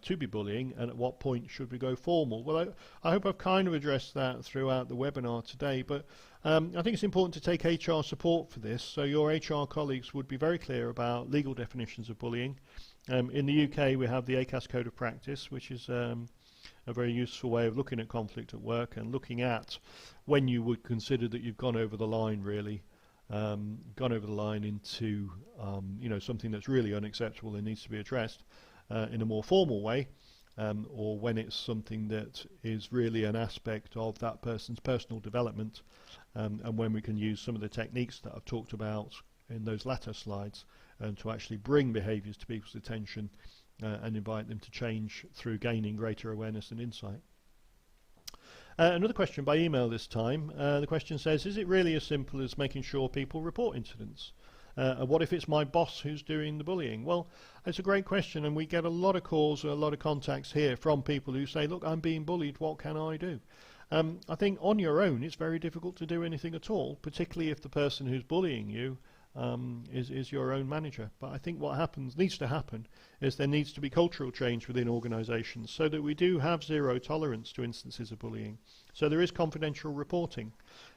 S1: to be bullying, and at what point should we go formal? Well, I hope I've kind of addressed that throughout the webinar today, but I think it's important to take HR support for this. So your HR colleagues would be very clear about legal definitions of bullying. In the UK, we have the ACAS Code of Practice, which is a very useful way of looking at conflict at work and looking at when you would consider that you've gone over the line, really, gone over the line into something that's really unacceptable and needs to be addressed in a more formal way, or when it's something that is really an aspect of that person's personal development, and when we can use some of the techniques that I've talked about in those latter slides to actually bring behaviours to people's attention and invite them to change through gaining greater awareness and insight. Another question by email this time. The question says, is it really as simple as making sure people report incidents? What if it's my boss who's doing the bullying? Well, it's a great question, and we get a lot of calls, a lot of contacts here from people who say, look, I'm being bullied, what can I do? I think on your own it's very difficult to do anything at all, particularly if the person who's bullying you is your own manager. But I think what needs to happen is there needs to be cultural change within organisations so that we do have zero tolerance to instances of bullying. So there is confidential reporting,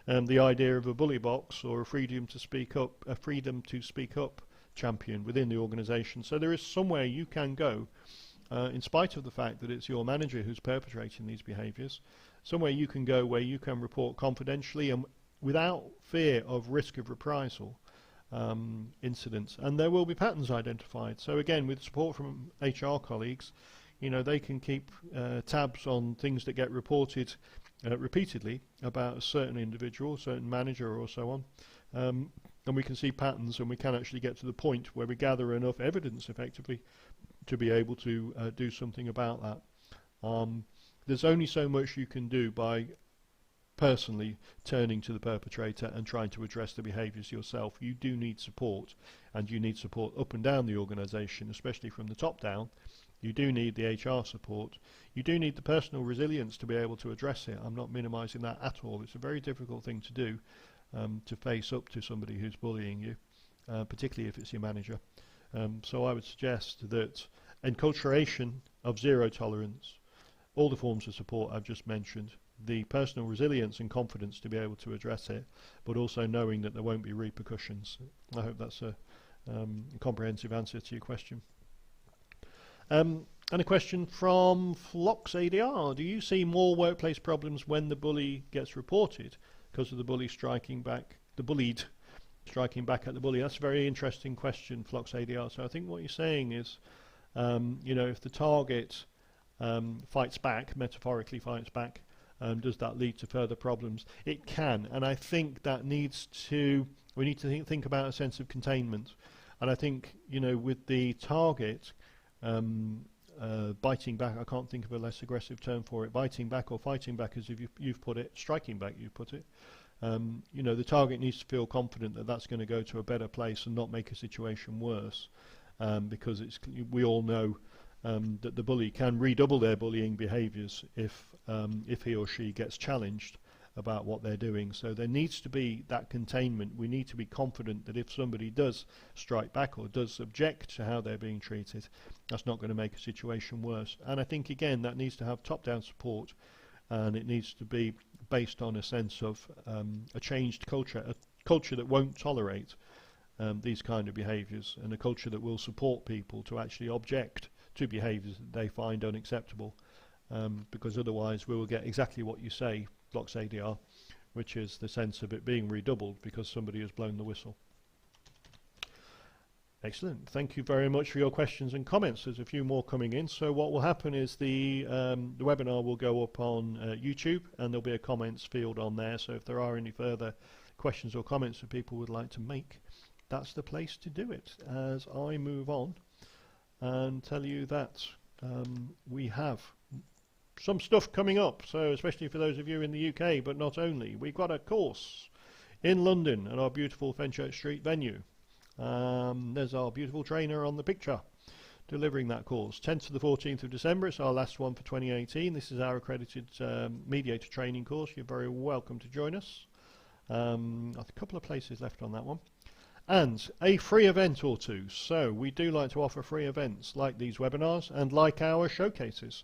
S1: the idea of a bully box or a freedom to speak up champion within the organisation. So there is somewhere you can go, in spite of the fact that it's your manager who's perpetrating these behaviours, somewhere you can go where you can report confidentially and without fear of risk of reprisal. Incidents, and there will be patterns identified. So again, with support from HR colleagues, they can keep tabs on things that get reported repeatedly about a certain individual, certain manager or so on, and we can see patterns, and we can actually get to the point where we gather enough evidence effectively to be able to do something about that. There's only so much you can do by personally turning to the perpetrator and trying to address the behaviours yourself. You do need support, and you need support up and down the organisation, especially from the top down. You do need the HR support. You do need the personal resilience to be able to address it. I'm not minimising that at all. It's a very difficult thing to do, to face up to somebody who's bullying you, particularly if it's your manager. So I would suggest that enculturation of zero tolerance, all the forms of support I've just mentioned, the personal resilience and confidence to be able to address it, but also knowing that there won't be repercussions. I hope that's a comprehensive answer to your question. And a question from Flox ADR. Do you see more workplace problems when the bully gets reported because of the bully striking back, the bullied striking back at the bully? That's a very interesting question, Flox ADR. So I think what you're saying is, you know, if the target fights back, metaphorically fights back, does that lead to further problems? It can, and I think that needs to, we need to think about a sense of containment. And I think, you know, with the target biting back, I can't think of a less aggressive term for it, biting back or fighting back, as if you've put it, striking back, you've put it. You know, the target needs to feel confident that that's going to go to a better place and not make a situation worse, because we all know that the bully can redouble their bullying behaviours if he or she gets challenged about what they're doing. So there needs to be that containment. We need to be confident that if somebody does strike back or does object to how they're being treated, that's not going to make a situation worse. And I think, again, that needs to have top-down support, and it needs to be based on a sense of a changed culture, a culture that won't tolerate these kind of behaviours, and a culture that will support people to actually object to behaviours that they find unacceptable, because otherwise we will get exactly what you say, Blocks ADR, which is the sense of it being redoubled because somebody has blown the whistle. Excellent. Thank you very much for your questions and comments. There's a few more coming in. So what will happen is the webinar will go up on YouTube, and there'll be a comments field on there. So if there are any further questions or comments that people would like to make, that's the place to do it. As I move on and tell you that we have some stuff coming up, so especially for those of you in the UK, but not only. We've got a course in London at our beautiful Fenchurch Street venue. There's our beautiful trainer on the picture delivering that course. 10th to the 14th of December, it's our last one for 2018. This is our accredited mediator training course. You're very welcome to join us. A couple of places left on that one. And a free event or two. So we do like to offer free events like these webinars and like our showcases.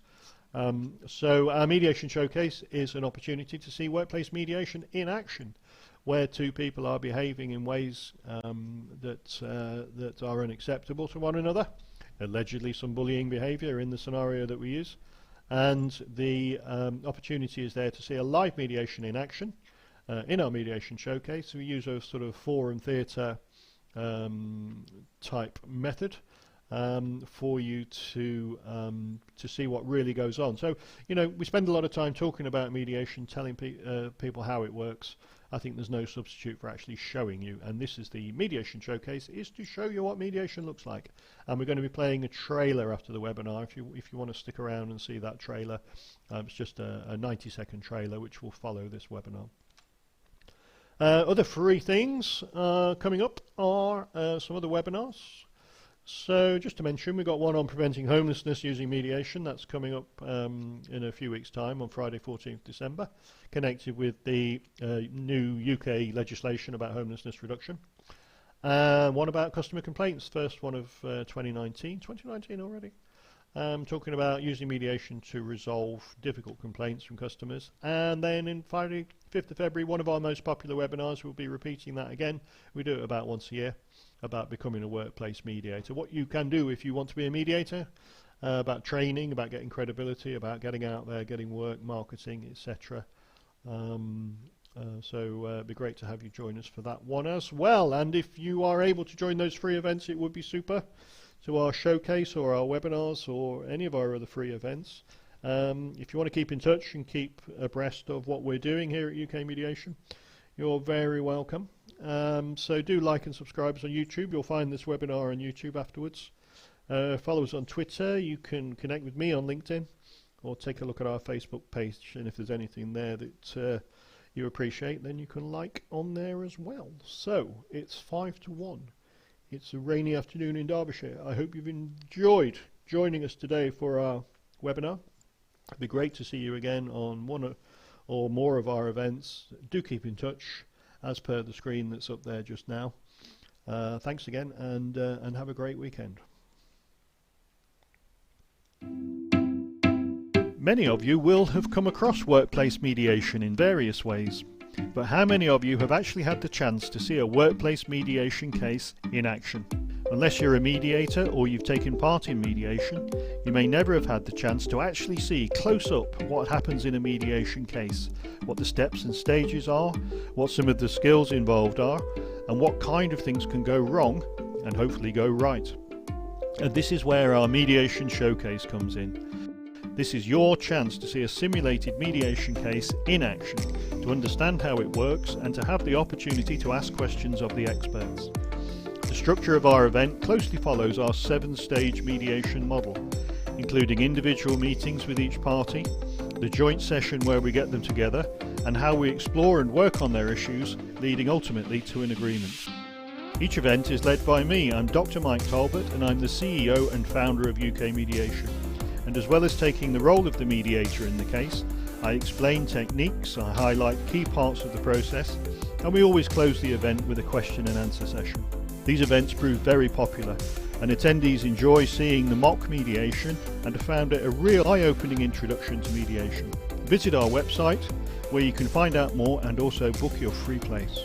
S1: So our mediation showcase is an opportunity to see workplace mediation in action, where two people are behaving in ways that are unacceptable to one another, allegedly some bullying behaviour in the scenario that we use, and the opportunity is there to see a live mediation in action in our mediation showcase. We use a sort of forum theatre type method for you to see what really goes on. So, you know, we spend a lot of time talking about mediation, telling people how it works. I think there's no substitute for actually showing you, and this is the mediation showcase, is to show you what mediation looks like. And we're going to be playing a trailer after the webinar. If you want to stick around and see that trailer, it's just a 90-second trailer which will follow this webinar. Other free things coming up are some other webinars. So just to mention, we've got one on preventing homelessness using mediation. That's coming up in a few weeks' time on Friday 14th December, connected with the new UK legislation about homelessness reduction. One about customer complaints, first one of 2019 already. Talking about using mediation to resolve difficult complaints from customers. And then in Friday 5th of February, one of our most popular webinars, we'll be repeating that again. We do it about once a year, about becoming a workplace mediator. What you can do if you want to be a mediator, about training, about getting credibility, about getting out there, getting work, marketing, etc. So it'd be great to have you join us for that one as well. And if you are able to join those free events, it would be super. To our showcase or our webinars or any of our other free events. If you want to keep in touch and keep abreast of what we're doing here at UK Mediation, you're very welcome. So do like and subscribe us on YouTube. You'll find this webinar on YouTube afterwards. Follow us on Twitter. You can connect with me on LinkedIn, or take a look at our Facebook page, and if there's anything there that you appreciate, then you can like on there as well. So it's 5 to 1. It's a rainy afternoon in Derbyshire. I hope you've enjoyed joining us today for our webinar. It'd be great to see you again on one or more of our events. Do keep in touch as per the screen that's up there just now. Thanks again, and have a great weekend. Many of you will have come across workplace mediation in various ways, but how many of you have actually had the chance to see a workplace mediation case in action? Unless you're a mediator or you've taken part in mediation, you may never have had the chance to actually see close up what happens in a mediation case, what the steps and stages are, what some of the skills involved are, and what kind of things can go wrong and hopefully go right. And this is where our mediation showcase comes in. This is your chance to see a simulated mediation case in action, to understand how it works and to have the opportunity to ask questions of the experts. The structure of our event closely follows our 7-stage mediation model, including individual meetings with each party, the joint session where we get them together, and how we explore and work on their issues, leading ultimately to an agreement. Each event is led by me. I'm Dr. Mike Talbot and I'm the CEO and founder of UK Mediation. And as well as taking the role of the mediator in the case, I explain techniques, I highlight key parts of the process, and we always close the event with a question and answer session. These events prove very popular, and attendees enjoy seeing the mock mediation and have found it a real eye-opening introduction to mediation. Visit our website where you can find out more and also book your free place.